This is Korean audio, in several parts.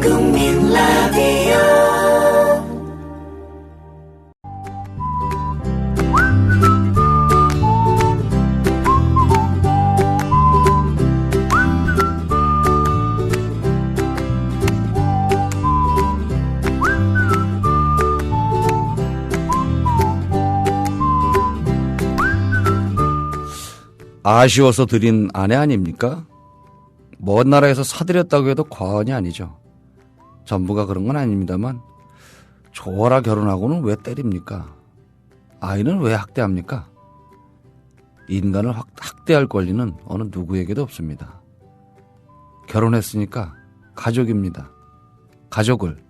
국민 라디오 아쉬워서 드린 아내 아닙니까? 먼 나라에서 사드렸다고 해도 과언이 아니죠. 전부가 그런 건 아닙니다만 좋아라 결혼하고는 왜 때립니까? 아이는 왜 학대합니까? 인간을 학대할 권리는 어느 누구에게도 없습니다. 결혼했으니까 가족입니다. 가족을,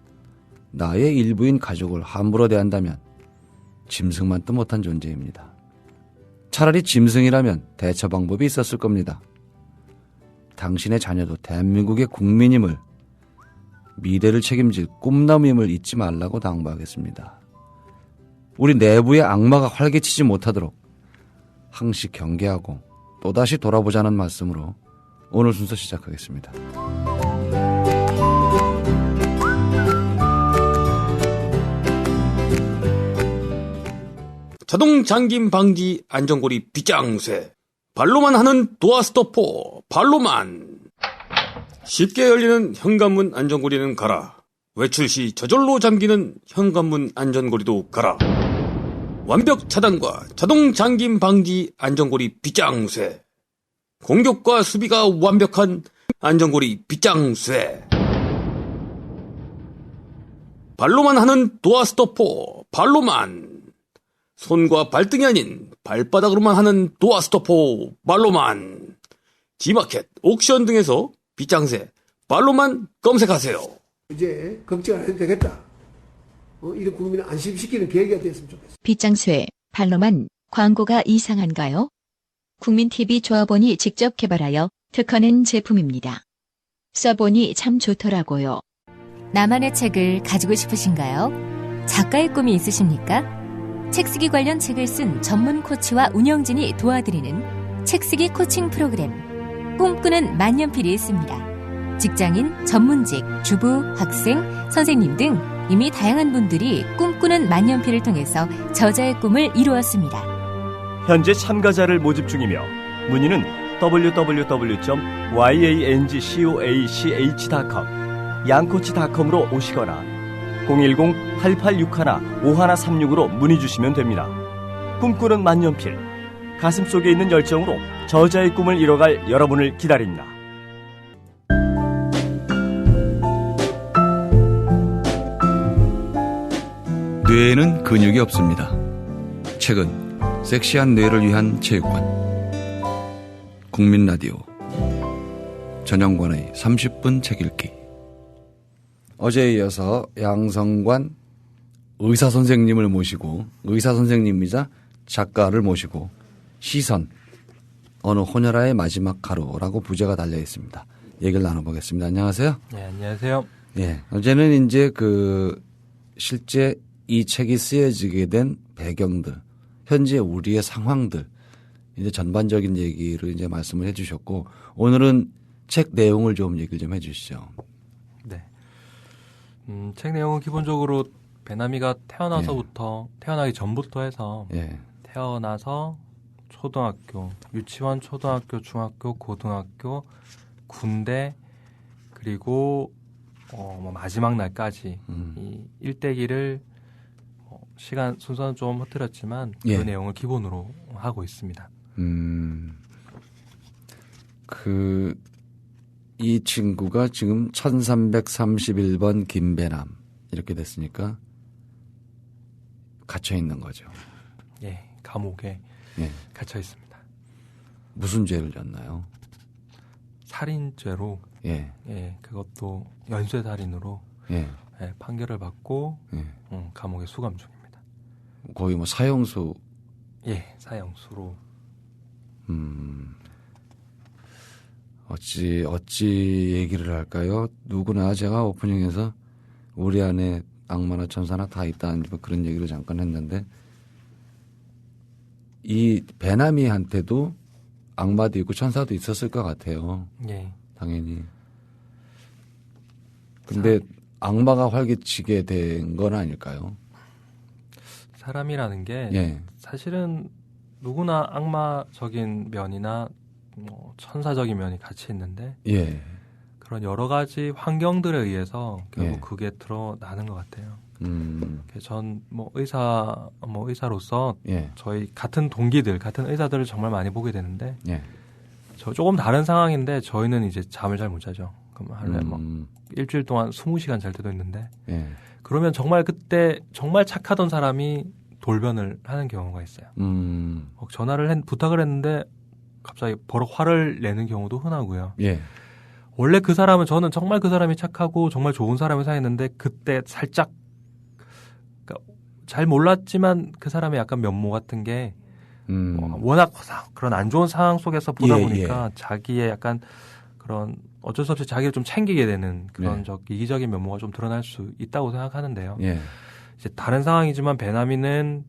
나의 일부인 가족을 함부로 대한다면 짐승만도 못한 존재입니다. 차라리 짐승이라면 대처 방법이 있었을 겁니다. 당신의 자녀도 대한민국의 국민임을, 미래를 책임질 꿈나무임을 잊지 말라고 당부하겠습니다. 우리 내부의 악마가 활개치지 못하도록 항시 경계하고 또다시 돌아보자는 말씀으로 오늘 순서 시작하겠습니다. 자동 잠김 방지 안전고리 빗장쇠, 발로만 하는 도어 스토퍼 발로만. 쉽게 열리는 현관문 안전고리는 가라. 외출 시 저절로 잠기는 현관문 안전고리도 가라. 완벽 차단과 자동 잠김 방지 안전고리 빗장쇠, 공격과 수비가 완벽한 안전고리 빗장쇠. 발로만 하는 도어 스토퍼 발로만. 손과 발등이 아닌 발바닥으로만 하는 도어 스토퍼 발로만. G마켓, 옥션 등에서 빗장쇠 발로만 검색하세요. 이제 걱정 안 해도 되겠다. 이런 국민을 안심시키는 계기가 됐으면 좋겠어. 빗장쇠 발로만 광고가 이상한가요? 국민TV 조합원이 직접 개발하여 특허낸 제품입니다. 써보니 참 좋더라고요. 나만의 책을 가지고 싶으신가요? 작가의 꿈이 있으십니까? 책쓰기 관련 책을 쓴 전문 코치와 운영진이 도와드리는 책쓰기 코칭 프로그램. 꿈꾸는 만년필이 있습니다. 직장인, 전문직, 주부, 학생, 선생님 등 이미 다양한 분들이 꿈꾸는 만년필을 통해서 저자의 꿈을 이루었습니다. 현재 참가자를 모집 중이며 문의는 www.yangcoach.com 양코치.com으로 오시거나 010-8861-5136으로 문의 주시면 됩니다. 꿈꾸는 만년필, 가슴속에 있는 열정으로 저자의 꿈을 이뤄갈 여러분을 기다립니다. 뇌에는 근육이 없습니다. 책은 섹시한 뇌를 위한 체육관. 국민 라디오 전영관의 30분 책 읽기. 어제에 이어서 양성관 의사선생님을 모시고, 의사선생님이자 작가를 모시고 시선, 어느 호녀라의 마지막 가루라고 부제가 달려 있습니다. 얘기를 나눠보겠습니다. 안녕하세요. 네, 안녕하세요. 예, 어제는 이제 실제 이 책이 쓰여지게 된 배경들, 현재 우리의 상황들, 이제 전반적인 얘기를 이제 말씀을 해 주셨고, 오늘은 책 내용을 좀 얘기를 좀 해 주시죠. 네. 책 내용은 기본적으로 배나미가 태어나서부터, 태어나기 전부터 해서, 태어나서 초등학교, 유치원, 초등학교, 중학교, 고등학교, 군대, 그리고 마지막 날까지 이 일대기를 시간 순서는 좀 흐트렸지만 그 내용을 기본으로 하고 있습니다. 이 친구가 지금 1331번 김배남 이렇게 됐으니까 갇혀 있는 거죠. 예, 감옥에 갇혀 있습니다. 무슨 죄를 졌나요? 살인죄로, 그것도 연쇄살인으로 판결을 받고 감옥에 수감 중입니다. 거의 사형수. 예, 사형수로. 어찌 얘기를 할까요? 누구나 제가 오프닝에서 우리 안에 악마나 천사나 다 있다는 그런 얘기를 잠깐 했는데, 이 배나미한테도 악마도 있고 천사도 있었을 것 같아요. 당연히. 근데 악마가 활개치게 된 건 아닐까요? 사람이라는 게 예. 사실은 누구나 악마적인 면이나 뭐 천사적인 면이 같이 있는데 예. 그런 여러 가지 환경들에 의해서 결국 예. 그게 드러나는 것 같아요. 전 뭐 의사로서 예. 저희 같은 동기들, 같은 의사들을 정말 많이 보게 되는데 예. 저 조금 다른 상황인데 저희는 이제 잠을 잘 못 자죠. 그럼 할래 막 일주일 동안 20시간 잘 때도 있는데 예. 그러면 정말 그때 정말 착하던 사람이 돌변을 하는 경우가 있어요. 부탁을 했는데 갑자기 버럭 화를 내는 경우도 흔하고요. 예. 원래 저는 정말 그 사람이 착하고 정말 좋은 사람을 사귀었는데 그때 살짝 그러니까 잘 몰랐지만 그 사람의 약간 면모 같은 게 워낙 그런 안 좋은 상황 속에서 보다 예, 보니까 자기의 약간 그런 어쩔 수 없이 자기를 좀 챙기게 되는 그런 이기적인 면모가 좀 드러날 수 있다고 생각하는데요. 예. 이제 다른 상황이지만 배남이는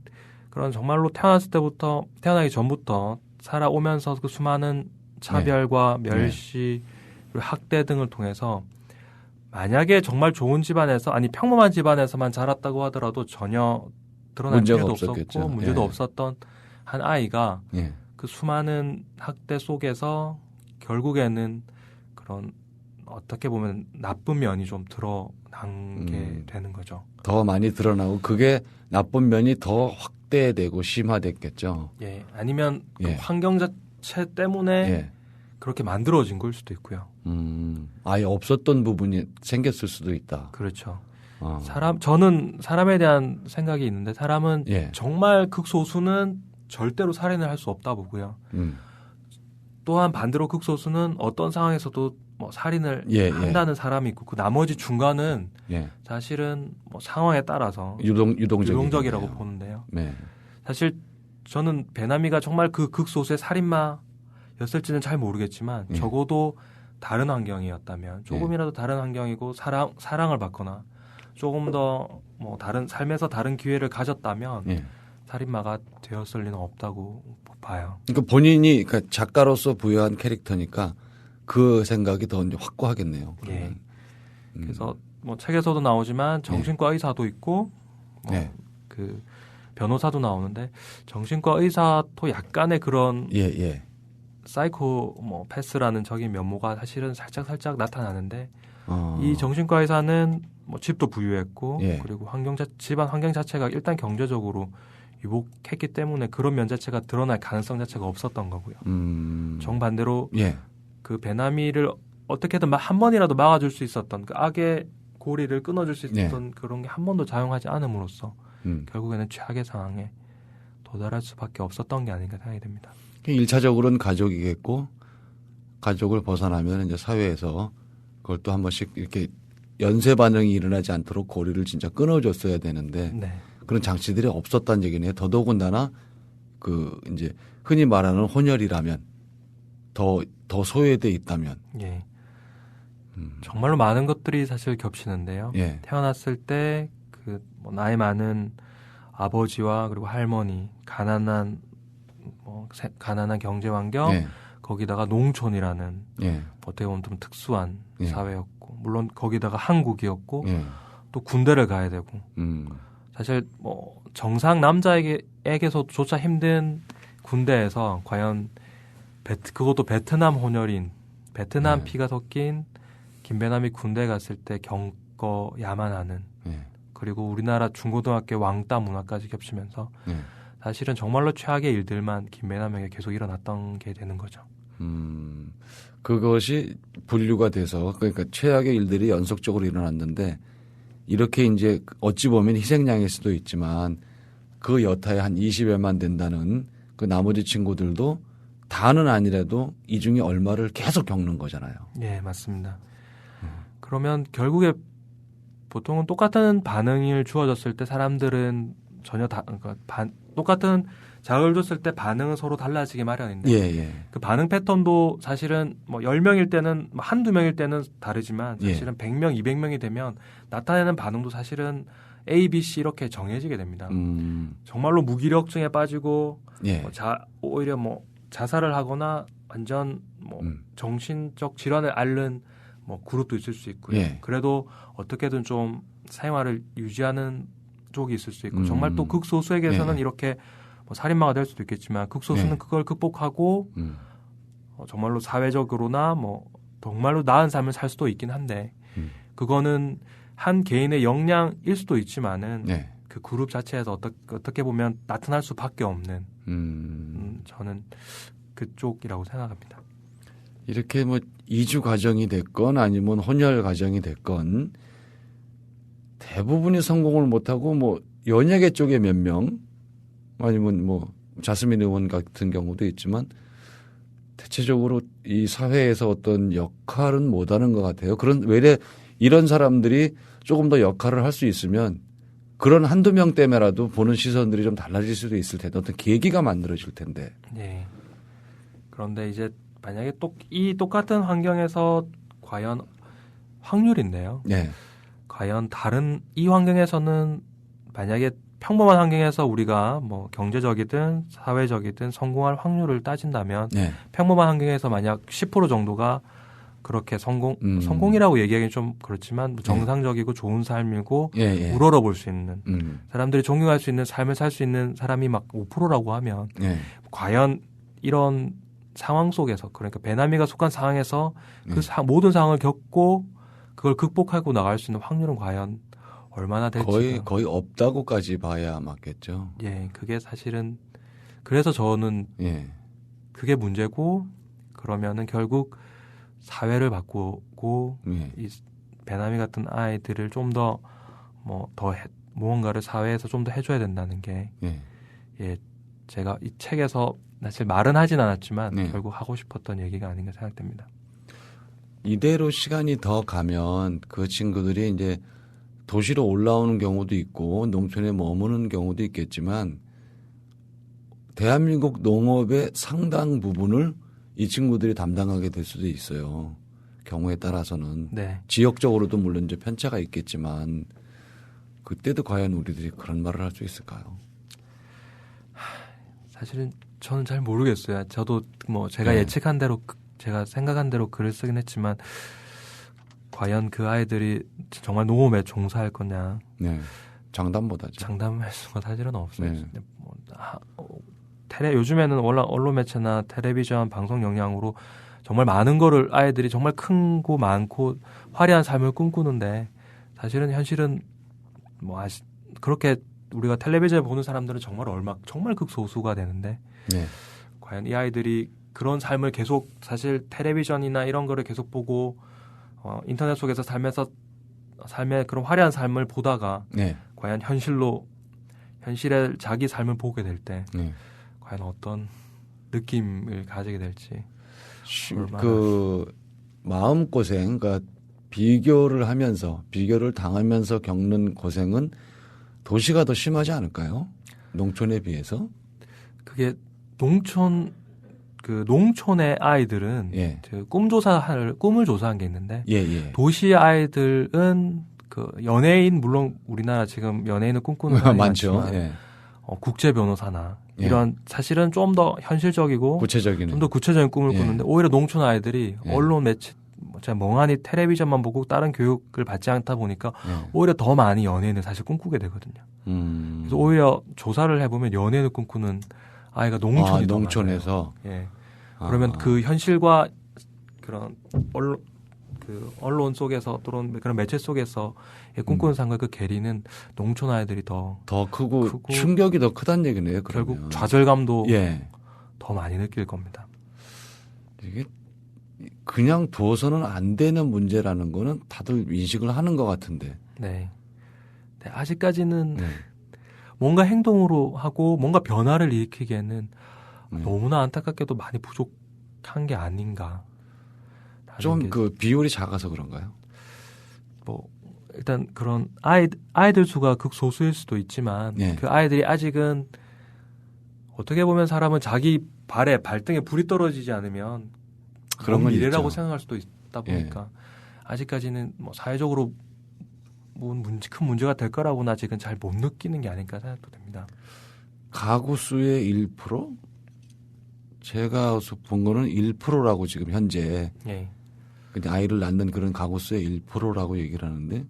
그런 정말로 태어나기 전부터 살아오면서 그 수많은 차별과 멸시, 그리고 학대 등을 통해서 만약에 정말 좋은 집안에서 아니 평범한 집안에서만 자랐다고 하더라도 전혀 드러날 필요도 없었고 문제도 없었던 한 아이가 그 수많은 학대 속에서 결국에는 그런 어떻게 보면 나쁜 면이 좀 드러난 게 되는 거죠. 더 많이 드러나고 그게 나쁜 면이 더 확대되고 심화됐겠죠. 예, 아니면 그 환경 자체 때문에 그렇게 만들어진 걸 수도 있고요. 아예 없었던 부분이 생겼을 수도 있다. 그렇죠. 저는 사람에 대한 생각이 있는데 사람은 정말 극소수는 절대로 살인을 할 수 없다 보고요. 또한 반대로 극소수는 어떤 상황에서도 뭐 살인을 한다는 사람이 있고 그 나머지 중간은 사실은 뭐 상황에 따라서 유동적이라고 보는데요. 사실 저는 배남이가 정말 그 극소수의 살인마였을지는 잘 모르겠지만 적어도 다른 환경이었다면 조금이라도 다른 환경이고 사랑을 받거나 조금 더 뭐 다른 삶에서 다른 기회를 가졌다면 살인마가 되었을 리는 없다고 봐요. 그러니까 본인이 그러니까 작가로서 부여한 캐릭터니까 그 생각이 더 확고하겠네요. 예. 그래서 뭐 책에서도 나오지만 정신과 의사도 있고 그 변호사도 나오는데 정신과 의사도 약간의 그런 사이코 패스라는 적인 면모가 사실은 살짝 나타나는데 이 정신과 의사는 뭐 집도 부유했고 그리고 집안 환경 자체가 일단 경제적으로 유복했기 때문에 그런 면 자체가 드러날 가능성 자체가 없었던 거고요. 정반대로 그 배남이를 어떻게든 한 번이라도 막아줄 수 있었던 그 악의 고리를 끊어줄 수 있었던 그런 게 한 번도 작용하지 않음으로써 결국에는 최악의 상황에 도달할 수밖에 없었던 게 아닌가 생각이 됩니다. 1차적으로는 가족이겠고 가족을 벗어나면 이제 사회에서 그걸 또 한 번씩 이렇게 연쇄 반응이 일어나지 않도록 고리를 진짜 끊어줬어야 되는데 그런 장치들이 없었다는 얘기네요. 더더군다나 그 이제 흔히 말하는 혼혈이라면 더 소외돼 있다면. 정말로 많은 것들이 사실 겹치는데요. 태어났을 때 그 뭐 나이 많은 아버지와 그리고 할머니, 가난한 경제 환경, 거기다가 농촌이라는 어떻게 보면 좀 특수한 사회였고, 물론 거기다가 한국이었고, 또 군대를 가야 되고, 사실 뭐 정상 남자에게서조차 힘든 군대에서 과연 그것도 베트남 혼혈인 베트남 피가 섞인 김배남이 군대 갔을 때 겪어야만 하는 그리고 우리나라 중고등학교 왕따 문화까지 겹치면서 사실은 정말로 최악의 일들만 김배남에게 계속 일어났던 게 되는 거죠. 그것이 분류가 돼서 그러니까 최악의 일들이 연속적으로 일어났는데 이렇게 이제 어찌 보면 희생양일 수도 있지만 그 여타에 한 20여만 된다는 그 나머지 친구들도 다는 아니라도 이 중에 얼마를 계속 겪는 거잖아요. 네, 맞습니다. 그러면 결국에 보통은 똑같은 반응을 주어졌을 때 사람들은 전혀 똑같은 자극을 줬을 때 반응은 서로 달라지기 마련인데 그 반응 패턴도 사실은 뭐 10명일 때는 한두 명일 때는 다르지만 사실은 100명, 200명이 되면 나타내는 반응도 사실은 A, B, C 이렇게 정해지게 됩니다. 정말로 무기력증에 빠지고 오히려 뭐 자살을 하거나 완전 뭐 정신적 질환을 앓는 뭐 그룹도 있을 수 있고요. 예. 그래도 어떻게든 좀 생활을 유지하는 쪽이 있을 수 있고 정말 또 극소수에게서는 예. 이렇게 뭐 살인마가 될 수도 있겠지만 극소수는 예. 그걸 극복하고 정말로 사회적으로나 뭐 정말로 나은 삶을 살 수도 있긴 한데 그거는 한 개인의 역량일 수도 있지만은 네. 그 그룹 자체에서 어떻게 보면 나타날 수밖에 없는 저는 그쪽이라고 생각합니다. 이렇게 뭐 이주 과정이 됐건 아니면 혼혈 과정이 됐건 대부분이 성공을 못하고 뭐 연예계 쪽에 몇 명 아니면 뭐 자스민 의원 같은 경우도 있지만 대체적으로 이 사회에서 어떤 역할은 못하는 것 같아요. 그런 외래 이런 사람들이 조금 더 역할을 할 수 있으면 그런 한두 명 때문에라도 보는 시선들이 좀 달라질 수도 있을 텐데 어떤 계기가 만들어질 텐데. 네. 그런데 이제 만약에 이 똑같은 환경에서 과연 확률인데요. 네. 과연 다른 이 환경에서는 만약에 평범한 환경에서 우리가 뭐 경제적이든 사회적이든 성공할 확률을 따진다면 네. 평범한 환경에서 만약 10% 정도가 그렇게 성공이라고 얘기하기는 좀 그렇지만 정상적이고 좋은 삶이고 우러러 볼 수 있는 사람들이 존경할 수 있는 삶을 살 수 있는 사람이 막 5%라고 하면 과연 이런 상황 속에서 그러니까 배남이가 속한 상황에서 그 모든 상황을 겪고 그걸 극복하고 나갈 수 있는 확률은 과연 얼마나 될지 거의 없다고까지 봐야 맞겠죠. 예, 그게 사실은 그래서 저는 그게 문제고 그러면은 결국 사회를 바꾸고 이 배남이 같은 아이들을 좀 더 무언가를 사회에서 좀 더 해줘야 된다는 게 제가 이 책에서 사실 말은 하진 않았지만 결국 하고 싶었던 얘기가 아닌가 생각됩니다. 이대로 시간이 더 가면 그 친구들이 이제 도시로 올라오는 경우도 있고 농촌에 머무는 경우도 있겠지만 대한민국 농업의 상당 부분을 이 친구들이 담당하게 될 수도 있어요. 경우에 따라서는. 네. 지역적으로도 물론 이제 편차가 있겠지만 그때도 과연 우리들이 그런 말을 할 수 있을까요? 사실은 저는 잘 모르겠어요. 저도 뭐 제가 예측한 대로 제가 생각한 대로 글을 쓰긴 했지만 과연 그 아이들이 정말 농업에 종사할 거냐. 네. 장담보다죠. 장담할 수가 사실은 없어요. 네. 요즘에는 언론 매체나 텔레비전 방송 영향으로 정말 많은 거를 아이들이 정말 크고 많고 화려한 삶을 꿈꾸는데 사실은 현실은 그렇게 우리가 텔레비전을 보는 사람들은 정말 극소수가 되는데 과연 이 아이들이 그런 삶을 계속 사실 텔레비전이나 이런 거를 계속 보고 인터넷 속에서 삶의 그런 화려한 삶을 보다가 과연 현실의 자기 삶을 보게 될 때 과연 어떤 느낌을 가지게 될지 그 마음고생 그러니까 비교를 당하면서 겪는 고생은 도시가 더 심하지 않을까요? 농촌에 비해서? 그게 농촌의 아이들은 꿈을 조사한 게 있는데 도시 아이들은 그 연예인 물론 우리나라 지금 연예인을 꿈꾸는 사람이 많죠. 국제 변호사나 이런 사실은 좀 더 현실적이고 좀 더 구체적인 꿈을 꾸는데 오히려 농촌 아이들이 언론 매체 멍하니 텔레비전만 보고 다른 교육을 받지 않다 보니까 오히려 더 많이 연예인을 사실 꿈꾸게 되거든요. 그래서 오히려 조사를 해보면 연예인을 꿈꾸는 아이가 농촌에서 그러면 그 현실과 그런 언론 속에서 또는 그런 매체 속에서 꿈꾸는 삶과 그 괴리는 농촌 아이들이 더 크고 충격이 더 크다는 얘기네요. 그러면. 결국 좌절감도 더 많이 느낄 겁니다. 이게 그냥 두어서는 안 되는 문제라는 거는 다들 인식을 하는 것 같은데. 네. 아직까지는 뭔가 행동으로 하고 뭔가 변화를 일으키기에는 너무나 안타깝게도 많이 부족한 게 아닌가. 좀 그 비율이 작아서 그런가요? 일단 그런 아이들 수가 극소수일 수도 있지만 그 아이들이 아직은 어떻게 보면 사람은 자기 발등에 불이 떨어지지 않으면 그런 미래라고 생각할 수도 있다 보니까 아직까지는 사회적으로 큰 문제가 될 거라고는 아직은 잘 못 느끼는 게 아닐까 생각도 됩니다. 가구 수의 1%? 제가 본 거는 1%라고 지금 현재 아이를 낳는 그런 가구 수의 1%라고 얘기를 하는데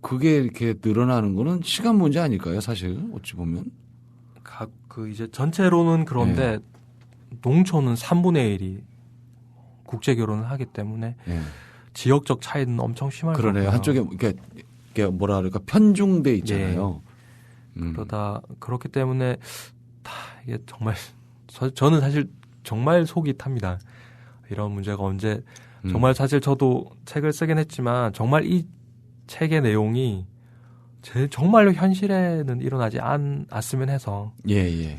그게 이렇게 늘어나는 거는 시간 문제 아닐까요? 사실 어찌 보면. 이제 전체로는 그런데 농촌은 3분의 1이 국제 결혼을 하기 때문에 지역적 차이는 엄청 심할 거예요. 그러네요. 한쪽에 이게 뭐라 그럴까 편중돼 있잖아요. 그러다 그렇기 때문에 이게 정말 저는 사실 정말 속이 탑니다. 이런 문제가 언제 정말 사실 저도 책을 쓰긴 했지만 정말 이 책의 내용이 정말로 현실에는 일어나지 않았으면 해서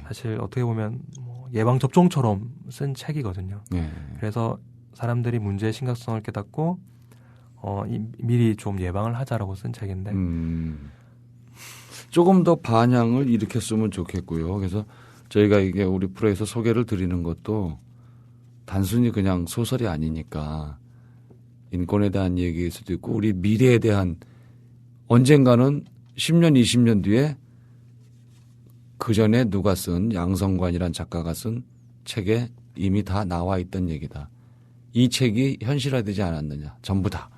사실 어떻게 보면 뭐 예방 접종처럼 쓴 책이거든요. 그래서 사람들이 문제의 심각성을 깨닫고 미리 좀 예방을 하자라고 쓴 책인데 조금 더 반향을 일으켰으면 좋겠고요. 그래서 저희가 이게 우리 프로에서 소개를 드리는 것도 단순히 그냥 소설이 아니니까 인권에 대한 얘기일 수도 있고 우리 미래에 대한 언젠가는 10년, 20년 뒤에 그 전에 누가 쓴 양성관이란 작가가 쓴 책에 이미 다 나와 있던 얘기다. 이 책이 현실화되지 않았느냐. 전부 다.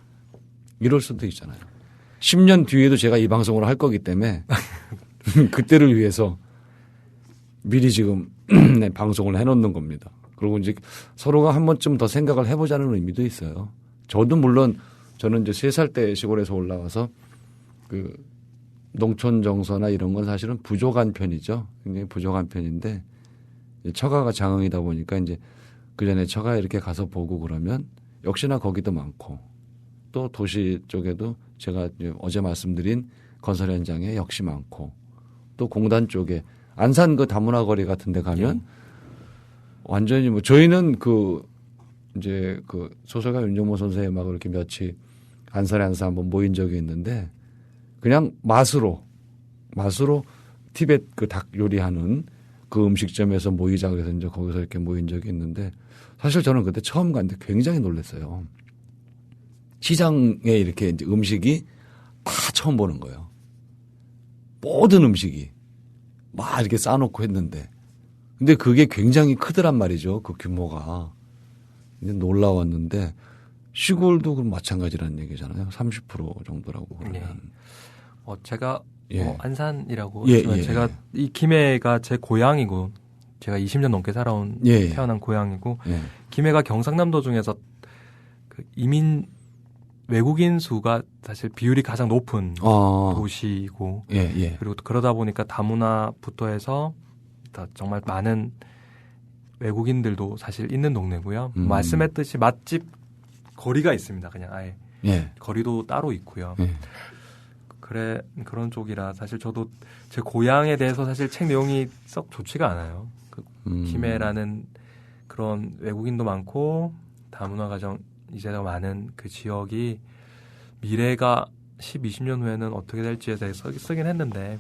이럴 수도 있잖아요. 10년 뒤에도 제가 이 방송을 할 거기 때문에 그때를 위해서 미리 지금 방송을 해놓는 겁니다. 그리고 이제 서로가 한 번쯤 더 생각을 해보자는 의미도 있어요. 저도 물론 저는 이제 3살 때 시골에서 올라와서 그 농촌 정서나 이런 건 사실은 부족한 편이죠. 굉장히 부족한 편인데 처가가 장흥이다 보니까 이제 그 전에 처가 이렇게 가서 보고 그러면 역시나 거기도 많고 또 도시 쪽에도 제가 어제 말씀드린 건설 현장에 역시 많고 또 공단 쪽에 안산 그 다문화 거리 같은 데 가면 완전히 뭐 저희는 이제 소설가 윤정모 선생님 막 이렇게 며칠 안산에 항상 한번 모인 적이 있는데 그냥 맛으로 티베트 그 닭 요리하는 그 음식점에서 모이자 그래서 이제 거기서 이렇게 모인 적이 있는데 사실 저는 그때 처음 갔는데 굉장히 놀랐어요. 시장에 이렇게 이제 음식이 다 처음 보는 거예요. 모든 음식이 막 이렇게 싸놓고 했는데 근데 그게 굉장히 크더란 말이죠. 그 규모가. 근데 놀라웠는데 시골도 그럼 마찬가지라는 얘기잖아요. 30% 정도라고 그러면. 제가 안산이라고 했지만 제가 이 김해가 제 고향이고 제가 20년 넘게 살아온 태어난 고향이고 김해가 경상남도 중에서 그 이민 외국인 수가 사실 비율이 가장 높은 도시이고 그리고 그러다 보니까 다문화부터 해서 정말 많은 외국인들도 사실 있는 동네고요. 말씀했듯이 맛집 거리가 있습니다. 그냥 아예 거리도 따로 있고요. 그런 쪽이라 사실 저도 제 고향에 대해서 사실 책 내용이 썩 좋지가 않아요. 김해라는 그런 외국인도 많고 다문화 가정 이제가 많은 그 지역이 미래가 10, 20년 후에는 어떻게 될지에 대해서 쓰긴 했는데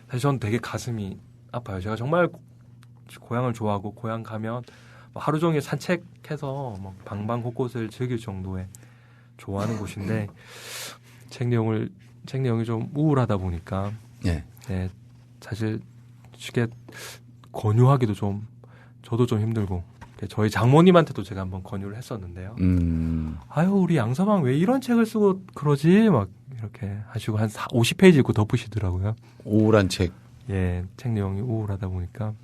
사실 저는 되게 가슴이 아파요. 제가 정말 고향을 좋아하고 고향 가면 하루 종일 산책해서 방방 곳곳을 즐길 정도의 좋아하는 곳인데 책 내용이 좀 우울하다 보니까 사실 쉽게 권유하기도 좀 저도 좀 힘들고 저희 장모님한테도 제가 한번 권유를 했었는데요. 아유 우리 양서방 왜 이런 책을 쓰고 그러지? 막 이렇게 하시고 한 50페이지 읽고 덮으시더라고요. 우울한 책. 책 내용이 우울하다 보니까.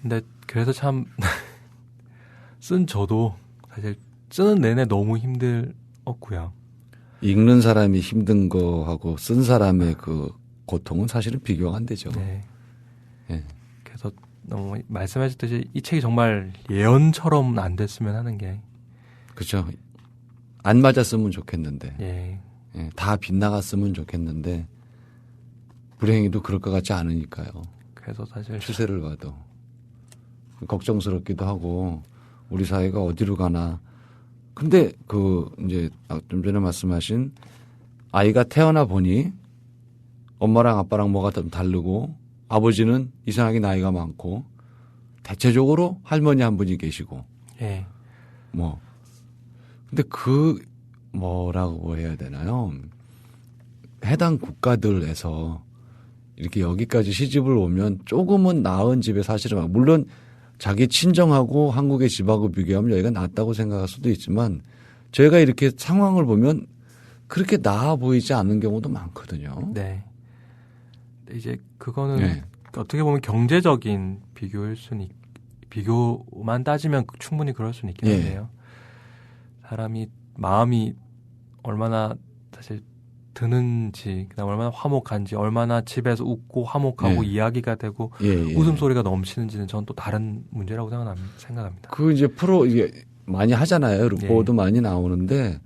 근데 그래서 참 쓴 저도 사실 쓰는 내내 너무 힘들었고요. 읽는 사람이 힘든 거하고 쓴 사람의 그 고통은 사실은 비교가 안 되죠. 그래서 너무 말씀하셨듯이 이 책이 정말 예언처럼 안 됐으면 하는 게 그렇죠. 안 맞았으면 좋겠는데 다 빗나갔으면 좋겠는데 불행히도 그럴 것 같지 않으니까요. 그래서 사실 추세를 봐도 걱정스럽기도 하고 우리 사회가 어디로 가나. 근데 이제 좀 전에 말씀하신 아이가 태어나 보니 엄마랑 아빠랑 뭐가 좀 다르고 아버지는 이상하게 나이가 많고 대체적으로 할머니 한 분이 계시고 근데 뭐라고 해야 되나요? 해당 국가들에서 이렇게 여기까지 시집을 오면 조금은 나은 집에 사실은 물론 자기 친정하고 한국의 집하고 비교하면 여기가 낫다고 생각할 수도 있지만 저희가 이렇게 상황을 보면 그렇게 나아 보이지 않는 경우도 많거든요. 네. 이제 그거는 어떻게 보면 경제적인 비교만 따지면 충분히 그럴 수는 있긴 한데요. 사람이 마음이 얼마나 사실 드는지, 그다음 얼마나 화목한지, 얼마나 집에서 웃고 화목하고 이야기가 되고 웃음소리가 넘치는지는 전 또 다른 문제라고 생각합니다. 그 이제 이게 많이 하잖아요. 루포도 많이 나오는데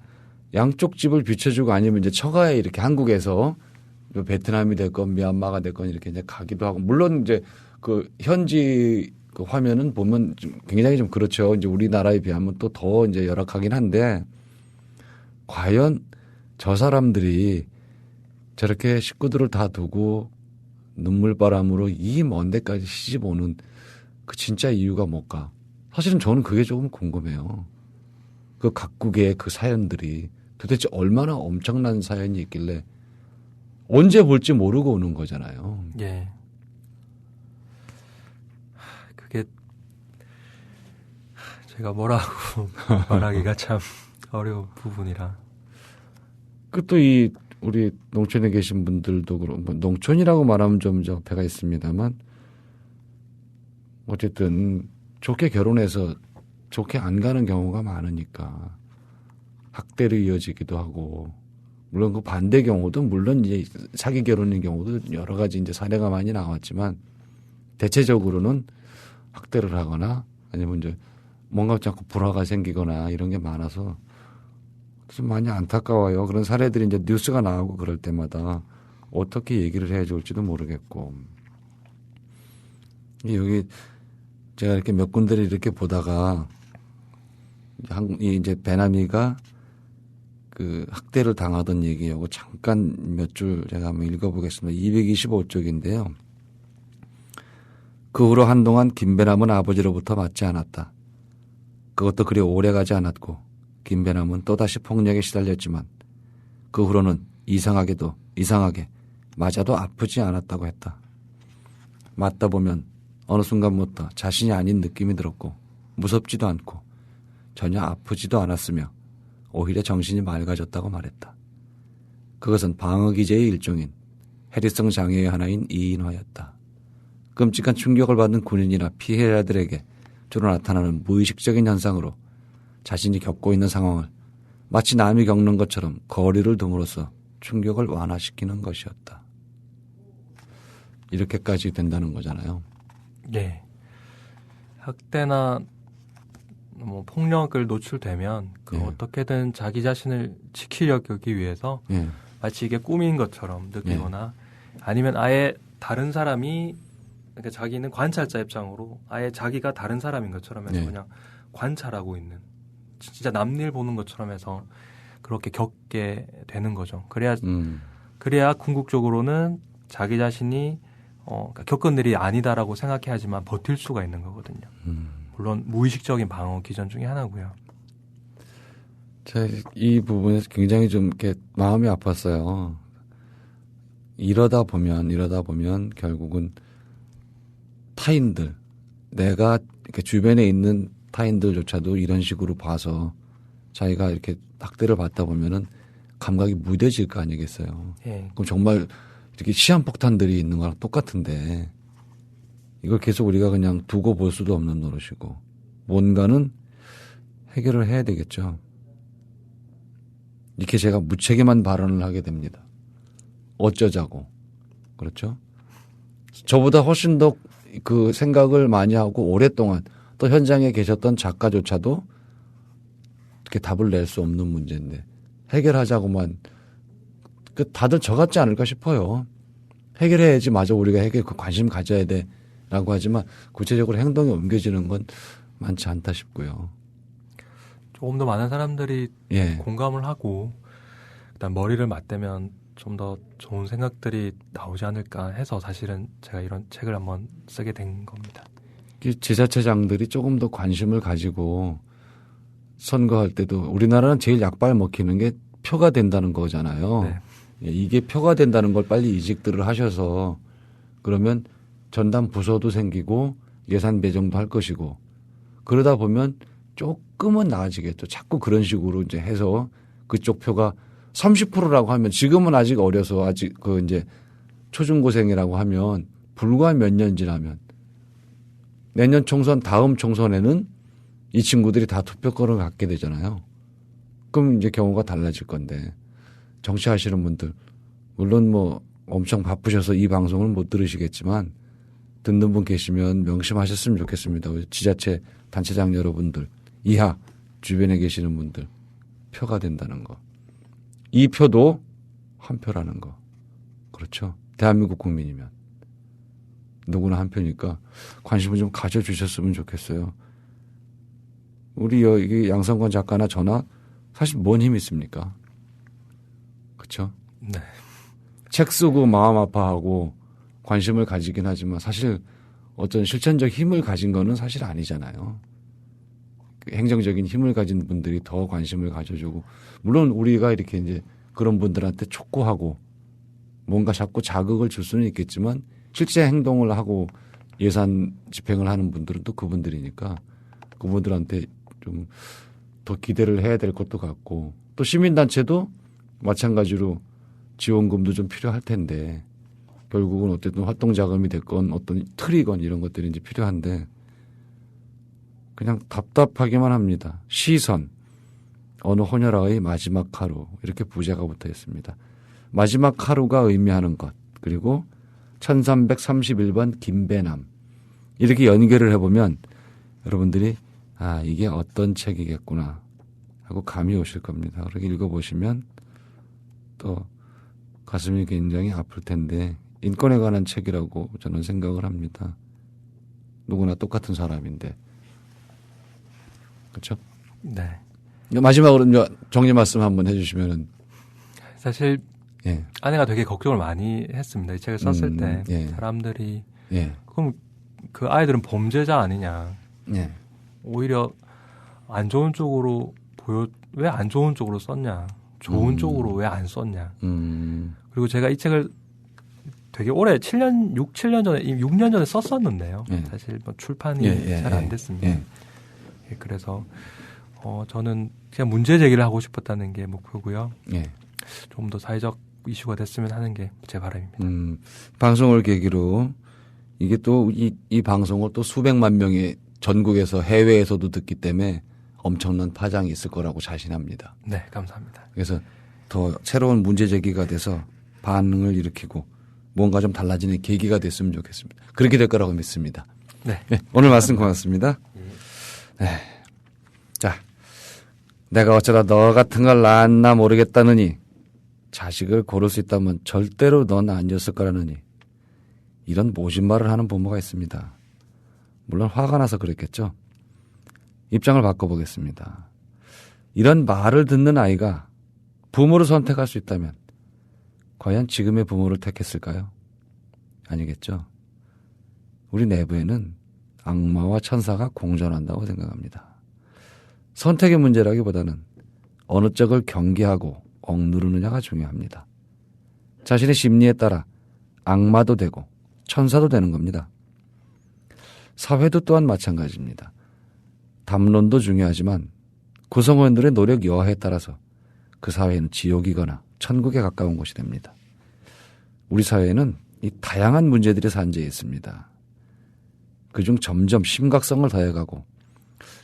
양쪽 집을 비춰주고 아니면 이제 처가에 이렇게 한국에서 베트남이 됐건 미얀마가 됐건 이렇게 이제 가기도 하고 물론 이제 그 현지 그 화면은 보면 좀 굉장히 좀 그렇죠. 이제 우리나라에 비하면 또 더 이제 열악하긴 한데 과연 저 사람들이 저렇게 식구들을 다 두고 눈물바람으로 이 먼 데까지 시집 오는 그 진짜 이유가 뭘까? 사실은 저는 그게 조금 궁금해요. 그 각국의 그 사연들이 도대체 얼마나 엄청난 사연이 있길래 언제 볼지 모르고 오는 거잖아요. 예. 그게 제가 뭐라고 말하기가 참 어려운 부분이라. 그 또 우리 농촌에 계신 분들도 그렇고 농촌이라고 말하면 좀 배가 있습니다만 어쨌든 좋게 결혼해서 좋게 안 가는 경우가 많으니까 학대로 이어지기도 하고 물론 그 반대 경우도 물론 이제 사기 결혼인 경우도 여러 가지 이제 사례가 많이 나왔지만 대체적으로는 학대를 하거나 아니면 이제 뭔가 자꾸 불화가 생기거나 이런 게 많아서 좀 많이 안타까워요. 그런 사례들이 이제 뉴스가 나오고 그럴 때마다 어떻게 얘기를 해야 좋을지도 모르겠고. 여기 제가 이렇게 몇 군데를 이렇게 보다가 이제 배남이가 그 학대를 당하던 얘기하고 잠깐 몇 줄 제가 한번 읽어보겠습니다. 225쪽인데요. 그 후로 한동안 김배남은 아버지로부터 맞지 않았다. 그것도 그리 오래가지 않았고 김배남은 또다시 폭력에 시달렸지만 그 후로는 이상하게 맞아도 아프지 않았다고 했다. 맞다 보면 어느 순간부터 자신이 아닌 느낌이 들었고 무섭지도 않고 전혀 아프지도 않았으며 오히려 정신이 맑아졌다고 말했다. 그것은 방어기제의 일종인 해리성 장애의 하나인 이인화였다. 끔찍한 충격을 받는 군인이나 피해자들에게 주로 나타나는 무의식적인 현상으로 자신이 겪고 있는 상황을 마치 남이 겪는 것처럼 거리를 둠으로써 충격을 완화시키는 것이었다. 이렇게까지 된다는 거잖아요. 예. 학대나 뭐 폭력을 노출되면 어떻게든 자기 자신을 지키려기 위해서 마치 이게 꿈인 것처럼 느끼거나 아니면 아예 다른 사람이 그러니까 자기는 관찰자 입장으로 아예 자기가 다른 사람인 것처럼 해서 그냥 관찰하고 있는 진짜 남일 보는 것처럼 해서 그렇게 겪게 되는 거죠. 그래야 궁극적으로는 자기 자신이 그러니까 겪은 일이 아니다라고 생각해야지만 버틸 수가 있는 거거든요. 물론 무의식적인 방어 기전 중에 하나고요. 제가 이 부분에서 굉장히 좀 이렇게 마음이 아팠어요. 이러다 보면 결국은 타인들, 내가 이렇게 주변에 있는 타인들조차도 이런 식으로 봐서 자기가 이렇게 학대를 받다 보면은 감각이 무뎌질 거 아니겠어요. 그럼 정말 이렇게 시한폭탄들이 있는 거랑 똑같은데 이걸 계속 우리가 그냥 두고 볼 수도 없는 노릇이고 뭔가는 해결을 해야 되겠죠. 이렇게 제가 무책임한 발언을 하게 됩니다. 어쩌자고. 그렇죠? 저보다 훨씬 더 그 생각을 많이 하고 오랫동안 또 현장에 계셨던 작가조차도 이렇게 답을 낼 수 없는 문제인데 해결하자고만 다들 저 같지 않을까 싶어요. 해결해야지 마저 우리가 관심 가져야 돼라고 하지만 구체적으로 행동에 옮겨지는 건 많지 않다 싶고요. 조금 더 많은 사람들이 공감을 하고 일단 머리를 맞대면 좀 더 좋은 생각들이 나오지 않을까 해서 사실은 제가 이런 책을 한번 쓰게 된 겁니다. 지자체장들이 조금 더 관심을 가지고 선거할 때도 우리나라는 제일 약발 먹히는 게 표가 된다는 거잖아요. 네. 이게 표가 된다는 걸 빨리 이직들을 하셔서 그러면 전담 부서도 생기고 예산 배정도 할 것이고 그러다 보면 조금은 나아지겠죠. 자꾸 그런 식으로 이제 해서 그쪽 표가 30%라고 하면 지금은 아직 어려서 아직 그 이제 초중고생이라고 하면 불과 몇 년 지나면 내년 총선 다음 총선에는 이 친구들이 다 투표권을 갖게 되잖아요. 그럼 이제 경우가 달라질 건데 정치하시는 분들 물론 뭐 엄청 바쁘셔서 이 방송을 못 들으시겠지만 듣는 분 계시면 명심하셨으면 좋겠습니다. 지자체 단체장 여러분들 이하 주변에 계시는 분들 표가 된다는 거. 이 표도 한 표라는 거. 그렇죠. 대한민국 국민이면. 누구나 한 표니까 관심을 좀 가져주셨으면 좋겠어요. 우리 여기 양성권 작가나 저나 사실 뭔 힘이 있습니까? 그렇죠? 네. 책 쓰고 마음 아파하고 관심을 가지긴 하지만 사실 어떤 실천적 힘을 가진 거는 사실 아니잖아요. 행정적인 힘을 가진 분들이 더 관심을 가져주고 물론 우리가 이렇게 이제 그런 분들한테 촉구하고 뭔가 자꾸 자극을 줄 수는 있겠지만 실제 행동을 하고 예산 집행을 하는 분들은 또 그분들이니까 그분들한테 좀 더 기대를 해야 될 것도 같고 또 시민단체도 마찬가지로 지원금도 좀 필요할 텐데 결국은 어쨌든 활동 자금이 됐건 어떤 틀이건 이런 것들이 이제 필요한데 그냥 답답하기만 합니다. 시선 어느 혼혈아의 마지막 하루 이렇게 부제가 붙어 있습니다. 마지막 하루가 의미하는 것 그리고 1331번 김배남 이렇게 연결을 해보면 여러분들이 아 이게 어떤 책이겠구나 하고 감이 오실 겁니다. 그렇게 읽어보시면 또 가슴이 굉장히 아플 텐데 인권에 관한 책이라고 저는 생각을 합니다. 누구나 똑같은 사람인데 그렇죠? 네. 마지막으로 정리 말씀 한번 해주시면은 사실 예. 아내가 되게 걱정을 많이 했습니다. 이 책을 썼을 때 예. 사람들이 예. 그럼 그 아이들은 범죄자 아니냐? 예. 오히려 안 좋은 쪽으로 왜 안 좋은 쪽으로 썼냐? 좋은 쪽으로 왜 안 썼냐? 그리고 제가 이 책을 되게 오래 7년 전에 6년 전에 썼었는데요. 예. 사실 뭐 출판이 잘 안 됐습니다. 예. 그래서 저는 그냥 문제 제기를 하고 싶었다는 게 목표고요. 예. 좀 더 사회적 이슈가 됐으면 하는 게 제 바람입니다. 방송을 계기로 이게 또 이 방송을 또 수백만 명이 전국에서 해외에서도 듣기 때문에 엄청난 파장이 있을 거라고 자신합니다. 네, 감사합니다. 그래서 더 새로운 문제 제기가 돼서 반응을 일으키고 뭔가 좀 달라지는 계기가 됐으면 좋겠습니다. 그렇게 될 거라고 믿습니다. 네. 네 오늘 말씀 고맙습니다. 네. 자, 내가 어쩌다 너 같은 걸 낳았나 모르겠다느니 자식을 고를 수 있다면 절대로 넌 아니었을 거라느니 이런 모진 말을 하는 부모가 있습니다. 물론 화가 나서 그랬겠죠. 입장을 바꿔보겠습니다. 이런 말을 듣는 아이가 부모를 선택할 수 있다면 과연 지금의 부모를 택했을까요? 아니겠죠. 우리 내부에는 악마와 천사가 공존한다고 생각합니다. 선택의 문제라기보다는 어느 쪽을 경계하고 억누르느냐가 중요합니다. 자신의 심리에 따라 악마도 되고 천사도 되는 겁니다. 사회도 또한 마찬가지입니다. 담론도 중요하지만 구성원들의 노력 여하에 따라서 그 사회는 지옥이거나 천국에 가까운 곳이 됩니다. 우리 사회에는 이 다양한 문제들이 산재해 있습니다. 그중 점점 심각성을 더해가고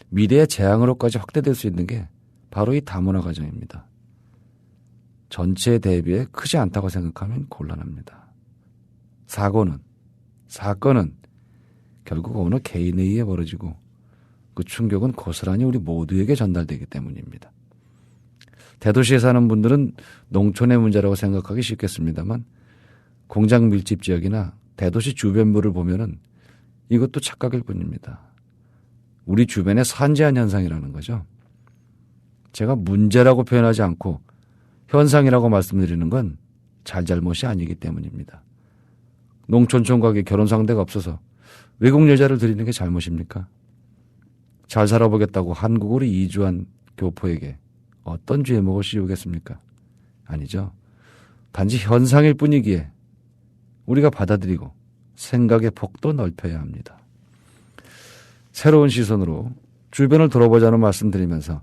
미래의 재앙으로까지 확대될 수 있는 게 바로 이 다문화 가정입니다. 전체에 대비해 크지 않다고 생각하면 곤란합니다. 사건은 결국 어느 개인에 의해 벌어지고 그 충격은 고스란히 우리 모두에게 전달되기 때문입니다. 대도시에 사는 분들은 농촌의 문제라고 생각하기 쉽겠습니다만 공장 밀집 지역이나 대도시 주변부를 보면은 이것도 착각일 뿐입니다. 우리 주변의 산재한 현상이라는 거죠. 제가 문제라고 표현하지 않고 현상이라고 말씀드리는 건 잘잘못이 아니기 때문입니다. 농촌 총각에 결혼 상대가 없어서 외국 여자를 들이는 게 잘못입니까? 잘 살아보겠다고 한국으로 이주한 교포에게 어떤 죄목을 씌우겠습니까? 아니죠. 단지 현상일 뿐이기에 우리가 받아들이고 생각의 폭도 넓혀야 합니다. 새로운 시선으로 주변을 돌아보자는 말씀드리면서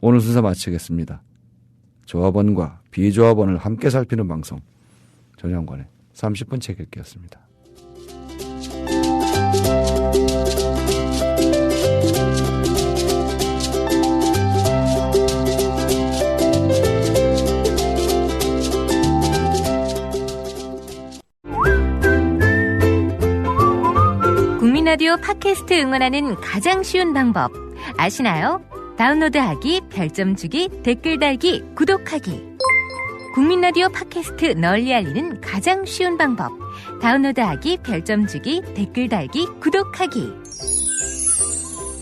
오늘 순서 마치겠습니다. 조합원과 비조합원을 함께 살피는 방송, 전영관의 30분 책 읽기였습니다. 국민라디오 팟캐스트 응원하는 가장 쉬운 방법 아시나요? 다운로드하기, 별점 주기, 댓글 달기, 구독하기. 국민라디오 팟캐스트 널리 알리는 가장 쉬운 방법. 다운로드하기, 별점 주기, 댓글 달기, 구독하기.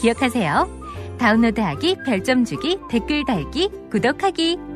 기억하세요. 다운로드하기, 별점 주기, 댓글 달기, 구독하기.